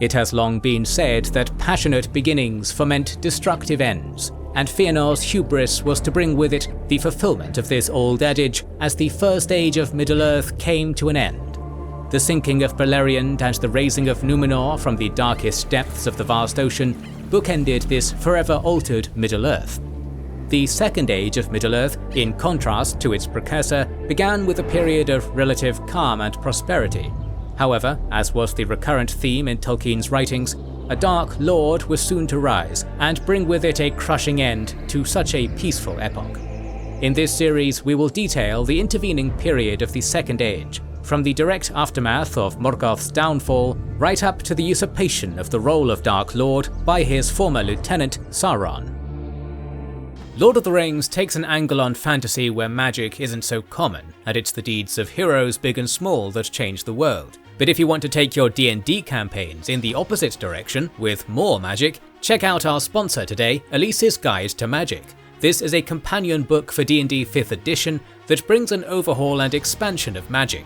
It has long been said that passionate beginnings foment destructive ends, and Fëanor's hubris was to bring with it the fulfillment of this old adage as the First Age of Middle-earth came to an end. The sinking of Beleriand and the raising of Númenor from the darkest depths of the vast ocean bookended this forever altered Middle-earth. The Second Age of Middle-earth, in contrast to its precursor, began with a period of relative calm and prosperity. However, as was the recurrent theme in Tolkien's writings, a Dark Lord was soon to rise and bring with it a crushing end to such a peaceful epoch. In this series, we will detail the intervening period of the Second Age, from the direct aftermath of Morgoth's downfall right up to the usurpation of the role of Dark Lord by his former lieutenant Sauron. Lord of the Rings takes an angle on fantasy where magic isn't so common, and it's the deeds of heroes big and small that change the world. But if you want to take your D&D campaigns in the opposite direction, with more magic, check out our sponsor today, Ellis's Guide to Magic. This is a companion book for D&D 5th edition that brings an overhaul and expansion of magic.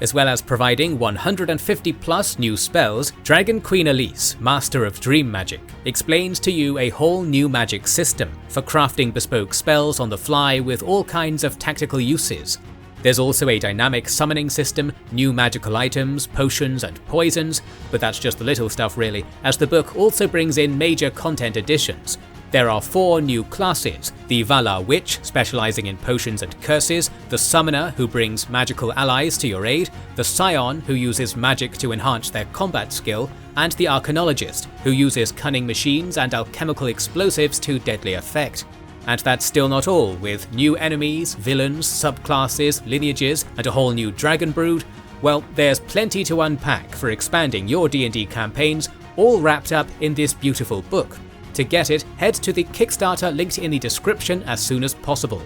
As well as providing 150 plus new spells, Dragon Queen Ellis, Master of Dream Magic, explains to you a whole new magic system for crafting bespoke spells on the fly with all kinds of tactical uses. There's also a dynamic summoning system, new magical items, potions and poisons, but that's just the little stuff really, as the book also brings in major content additions. There are 4 new classes: the Valar Witch, specializing in potions and curses, the Summoner, who brings magical allies to your aid, the Scion, who uses magic to enhance their combat skill, and the Arcanologist, who uses cunning machines and alchemical explosives to deadly effect. And that's still not all, with new enemies, villains, subclasses, lineages, and a whole new dragon brood. Well, there's plenty to unpack for expanding your D&D campaigns, all wrapped up in this beautiful book. To get it, head to the Kickstarter linked in the description as soon as possible.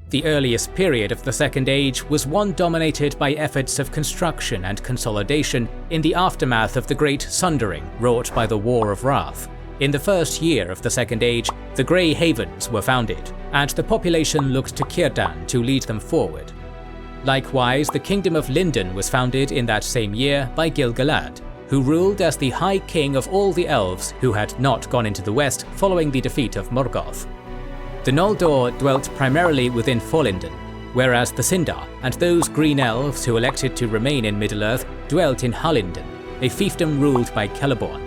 The earliest period of the Second Age was one dominated by efforts of construction and consolidation in the aftermath of the Great Sundering wrought by the War of Wrath. In the first year of the Second Age, the Grey Havens were founded, and the population looked to Círdan to lead them forward. Likewise, the Kingdom of Lindon was founded in that same year by Gil-galad, who ruled as the High King of all the elves who had not gone into the west following the defeat of Morgoth. The Noldor dwelt primarily within Follindon, whereas the Sindar and those green elves who elected to remain in Middle-earth dwelt in Halindon, a fiefdom ruled by Celeborn.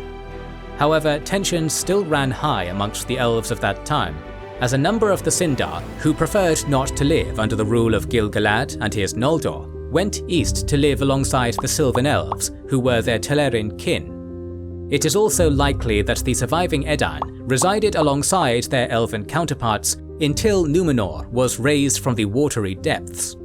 However, tensions still ran high amongst the elves of that time, as a number of the Sindar, who preferred not to live under the rule of Gil-galad and his Noldor, went east to live alongside the Sylvan Elves, who were their Telerin kin. It is also likely that the surviving Edain resided alongside their elven counterparts until Númenor was raised from the watery depths.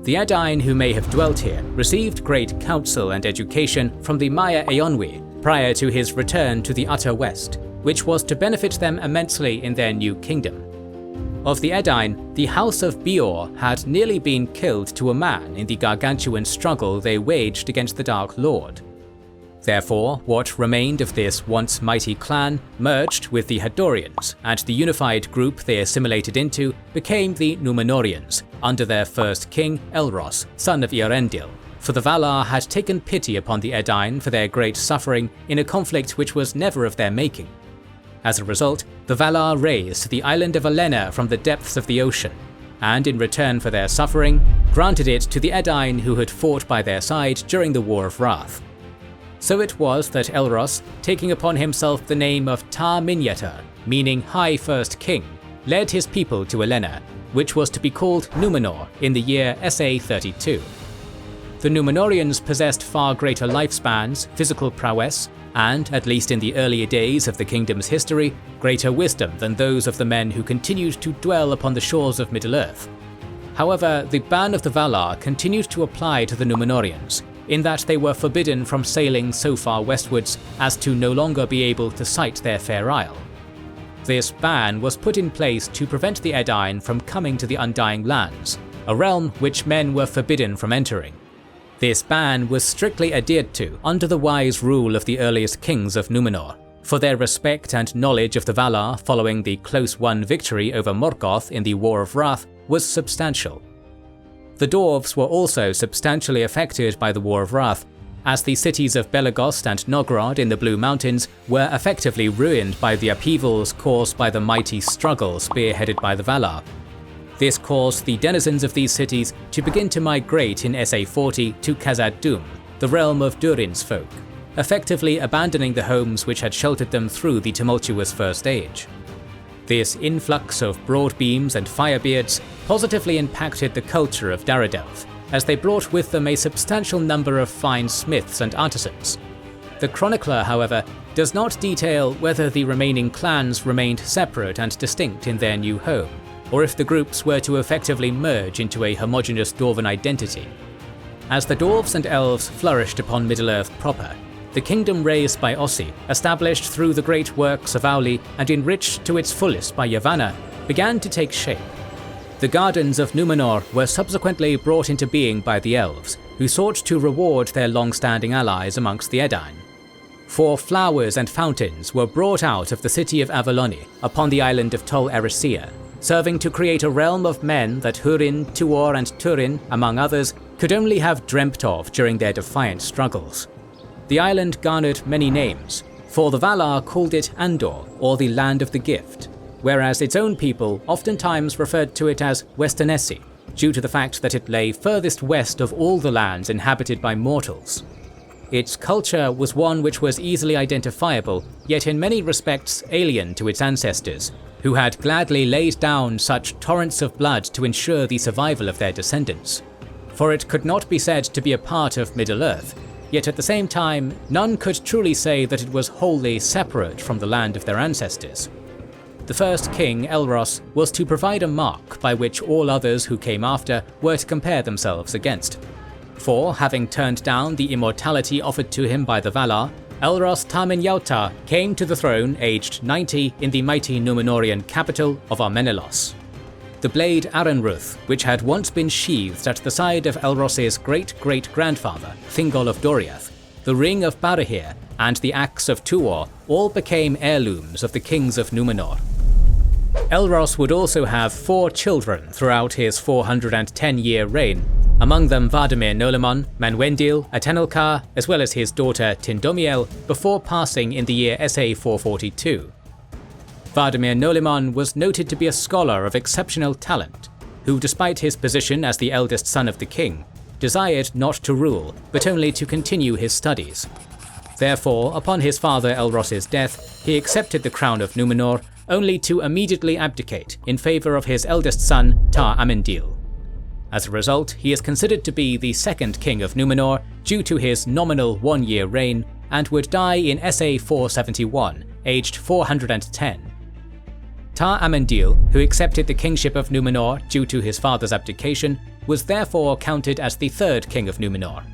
The Edain who may have dwelt here received great counsel and education from the Maya Eonwi prior to his return to the utter west, which was to benefit them immensely in their new kingdom. Of the Edain, the House of Beor had nearly been killed to a man in the gargantuan struggle they waged against the Dark Lord. Therefore, what remained of this once mighty clan merged with the Hadorians, and the unified group they assimilated into became the Númenóreans, under their first king, Elros, son of Eärendil, for the Valar had taken pity upon the Edain for their great suffering in a conflict which was never of their making. As a result, the Valar raised the island of Alenna from the depths of the ocean, and in return for their suffering, granted it to the Edain who had fought by their side during the War of Wrath. So it was that Elros, taking upon himself the name of Tar Minyatar, meaning High First King, led his people to Alenna, which was to be called Númenor in the year SA 32. The Númenóreans possessed far greater lifespans, physical prowess, and, at least in the earlier days of the kingdom's history, greater wisdom than those of the men who continued to dwell upon the shores of Middle-earth. However, the ban of the Valar continued to apply to the Númenóreans, in that they were forbidden from sailing so far westwards as to no longer be able to sight their fair isle. This ban was put in place to prevent the Edain from coming to the Undying Lands, a realm which men were forbidden from entering. This ban was strictly adhered to under the wise rule of the earliest kings of Númenor, for their respect and knowledge of the Valar following the close-won victory over Morgoth in the War of Wrath was substantial. The Dwarves were also substantially affected by the War of Wrath, as the cities of Belagost and Nogrod in the Blue Mountains were effectively ruined by the upheavals caused by the mighty struggle spearheaded by the Valar. This caused the denizens of these cities to begin to migrate in SA40 to Khazad-dûm, the realm of Durin's folk, effectively abandoning the homes which had sheltered them through the tumultuous First Age. This influx of Broadbeams and Firebeards positively impacted the culture of Daradelth, as they brought with them a substantial number of fine smiths and artisans. The chronicler, however, does not detail whether the remaining clans remained separate and distinct in their new home, or if the groups were to effectively merge into a homogeneous Dwarven identity. As the dwarves and elves flourished upon Middle-earth proper, the kingdom raised by Ossi, established through the great works of Ó'hÁinle and enriched to its fullest by Yavanna, began to take shape. The Gardens of Númenor were subsequently brought into being by the elves, who sought to reward their long-standing allies amongst the Edain. 4 flowers and fountains were brought out of the city of Avaloni upon the island of Tol Eressëa, serving to create a realm of men that Húrin, Tuor and Turin, among others, could only have dreamt of during their defiant struggles. The island garnered many names, for the Valar called it Andor, or the Land of the Gift, whereas its own people oftentimes referred to it as Westernesse, due to the fact that it lay furthest west of all the lands inhabited by mortals. Its culture was one which was easily identifiable, yet in many respects alien to its ancestors, who had gladly laid down such torrents of blood to ensure the survival of their descendants. For it could not be said to be a part of Middle-earth, yet at the same time, none could truly say that it was wholly separate from the land of their ancestors. The first king, Elros, was to provide a mark by which all others who came after were to compare themselves against. For, having turned down the immortality offered to him by the Valar, Elros Tarminyautha came to the throne aged 90 in the mighty Númenórean capital of Armenelos. The blade Aranruth, which had once been sheathed at the side of Elros's great-great-grandfather, Thingol of Doriath, the ring of Barahir, and the axe of Tuor all became heirlooms of the kings of Númenor. Elros would also have 4 children throughout his 410-year reign, among them Vardamir Nolemon, Manwendil, Atenelkar, as well as his daughter Tindomiel, before passing in the year SA 442. Vardamir Nolemon was noted to be a scholar of exceptional talent, who despite his position as the eldest son of the king, desired not to rule, but only to continue his studies. Therefore, upon his father Elros's death, he accepted the crown of Númenor, only to immediately abdicate in favour of his eldest son Tar Amendil. As a result, he is considered to be the second king of Númenor due to his nominal 1-year reign, and would die in SA 471, aged 410. Tar Amendil, who accepted the kingship of Númenor due to his father's abdication, was therefore counted as the third king of Númenor.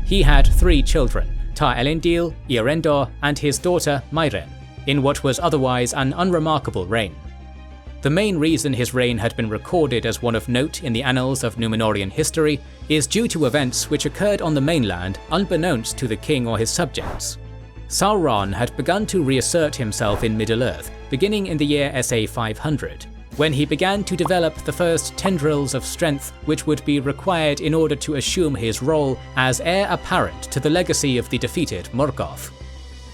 He had 3 children, Tar Elendil, Eärendor, and his daughter Mairen, in what was otherwise an unremarkable reign. The main reason his reign had been recorded as one of note in the annals of Númenórean history is due to events which occurred on the mainland unbeknownst to the king or his subjects. Sauron had begun to reassert himself in Middle-earth, beginning in the year SA 500, when he began to develop the first tendrils of strength which would be required in order to assume his role as heir apparent to the legacy of the defeated Morgoth.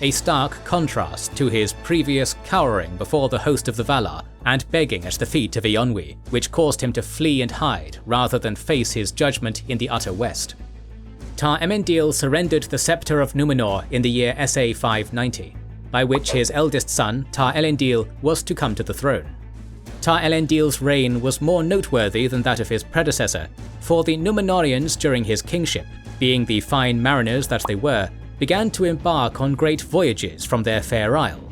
A stark contrast to his previous cowering before the host of the Valar and begging at the feet of Eonwy, which caused him to flee and hide rather than face his judgment in the utter west. Tar Amendil surrendered the scepter of Númenor in the year SA 590, by which his eldest son, Tar Elendil, was to come to the throne. Tar Elendil's reign was more noteworthy than that of his predecessor, for the Númenóreans during his kingship, being the fine mariners that they were, began to embark on great voyages from their fair isle.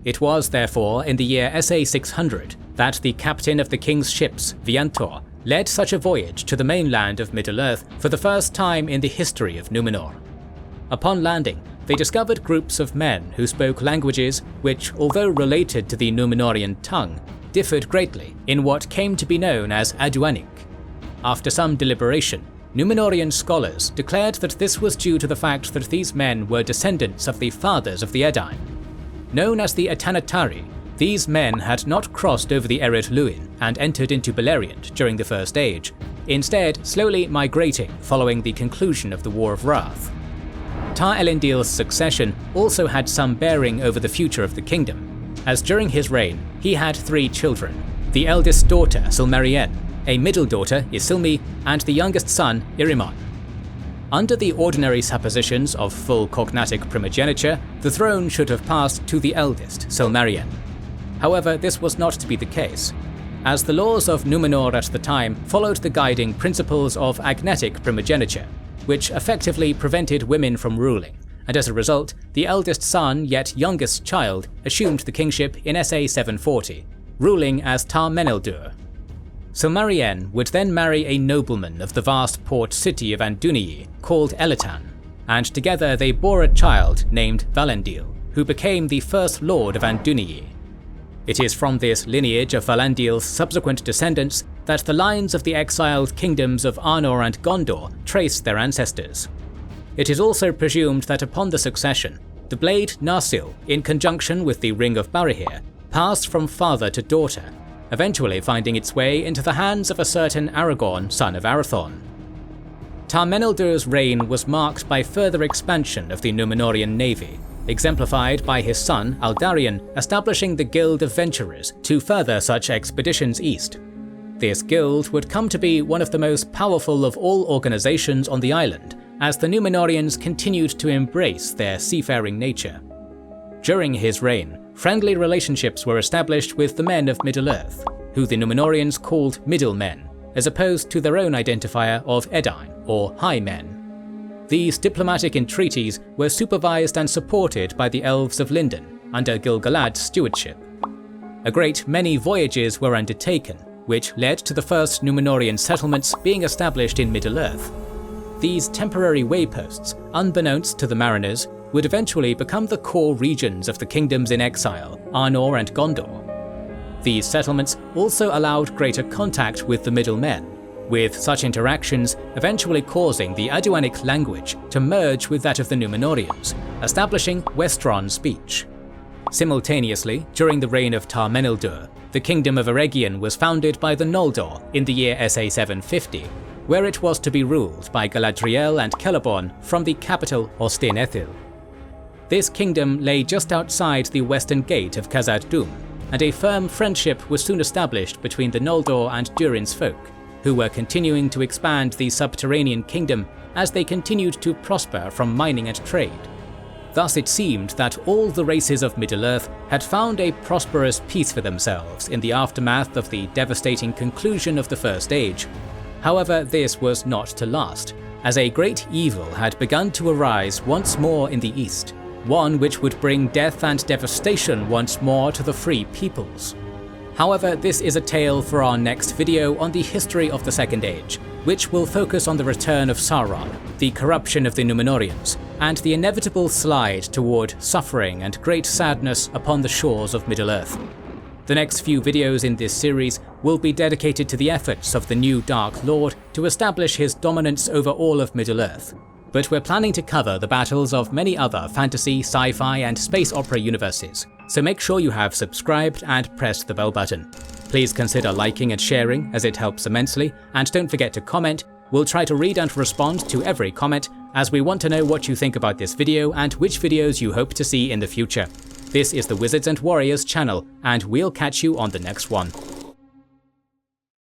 It was therefore in the year SA 600 that the captain of the king's ships, Viantor, led such a voyage to the mainland of Middle-earth for the first time in the history of Númenor. Upon landing, they discovered groups of men who spoke languages which, although related to the Númenórean tongue, differed greatly in what came to be known as Aduanic. After some deliberation, Númenórean scholars declared that this was due to the fact that these men were descendants of the fathers of the Edain. Known as the Atanatari, these men had not crossed over the Ered Luin and entered into Beleriand during the First Age, instead slowly migrating following the conclusion of the War of Wrath. Tar Elendil's succession also had some bearing over the future of the kingdom, as during his reign he had 3 children, the eldest daughter Silmarien, a middle daughter Isilmi, and the youngest son Irimon. Under the ordinary suppositions of full cognatic primogeniture, the throne should have passed to the eldest, Silmarien. However, this was not to be the case, as the laws of Numenor at the time followed the guiding principles of agnatic primogeniture, which effectively prevented women from ruling, and as a result, the eldest son yet youngest child assumed the kingship in SA 740, ruling as Tar Meneldur. Silmarien would then marry a nobleman of the vast port city of Andúnii called Elitan, and together they bore a child named Valandil, who became the first lord of Andúnii. It is from this lineage of Valandil's subsequent descendants that the lines of the exiled kingdoms of Arnor and Gondor trace their ancestors. It is also presumed that upon the succession, the blade Narsil, in conjunction with the Ring of Barahir, passed from father to daughter, eventually finding its way into the hands of a certain Aragorn, son of Arathorn. Tar Meneldur's reign was marked by further expansion of the Númenórean navy, exemplified by his son Aldarion establishing the Guild of Venturers to further such expeditions east. This guild would come to be one of the most powerful of all organizations on the island, as the Númenóreans continued to embrace their seafaring nature. During his reign, friendly relationships were established with the men of Middle-earth, who the Númenóreans called Middle-men, as opposed to their own identifier of Edain, or High Men. These diplomatic entreaties were supervised and supported by the elves of Lindon, under Gil-galad's stewardship. A great many voyages were undertaken, which led to the first Númenórean settlements being established in Middle-earth. These temporary wayposts, unbeknownst to the mariners, would eventually become the core regions of the kingdoms in exile, Arnor and Gondor. These settlements also allowed greater contact with the Middle-men, with such interactions eventually causing the Aduanic language to merge with that of the Númenóreans, establishing Westron speech. Simultaneously, during the reign of Tar Meneldur, the kingdom of Eregion was founded by the Noldor in the year SA 750, where it was to be ruled by Galadriel and Celeborn from the capital Ostin-Ethil. This kingdom lay just outside the western gate of Khazad-dûm, and a firm friendship was soon established between the Noldor and Durin's folk, who were continuing to expand the subterranean kingdom as they continued to prosper from mining and trade. Thus it seemed that all the races of Middle-earth had found a prosperous peace for themselves in the aftermath of the devastating conclusion of the First Age. However, this was not to last, as a great evil had begun to arise once more in the east, one which would bring death and devastation once more to the free peoples. However, this is a tale for our next video on the history of the Second Age, which will focus on the return of Sauron, the corruption of the Númenóreans, and the inevitable slide toward suffering and great sadness upon the shores of Middle-earth. The next few videos in this series will be dedicated to the efforts of the new Dark Lord to establish his dominance over all of Middle-earth, but we're planning to cover the battles of many other fantasy, sci-fi, and space opera universes, so make sure you have subscribed and pressed the bell button. Please consider liking and sharing, as it helps immensely, and don't forget to comment. We'll try to read and respond to every comment, as we want to know what you think about this video and which videos you hope to see in the future. This is the Wizards and Warriors channel, and we'll catch you on the next one.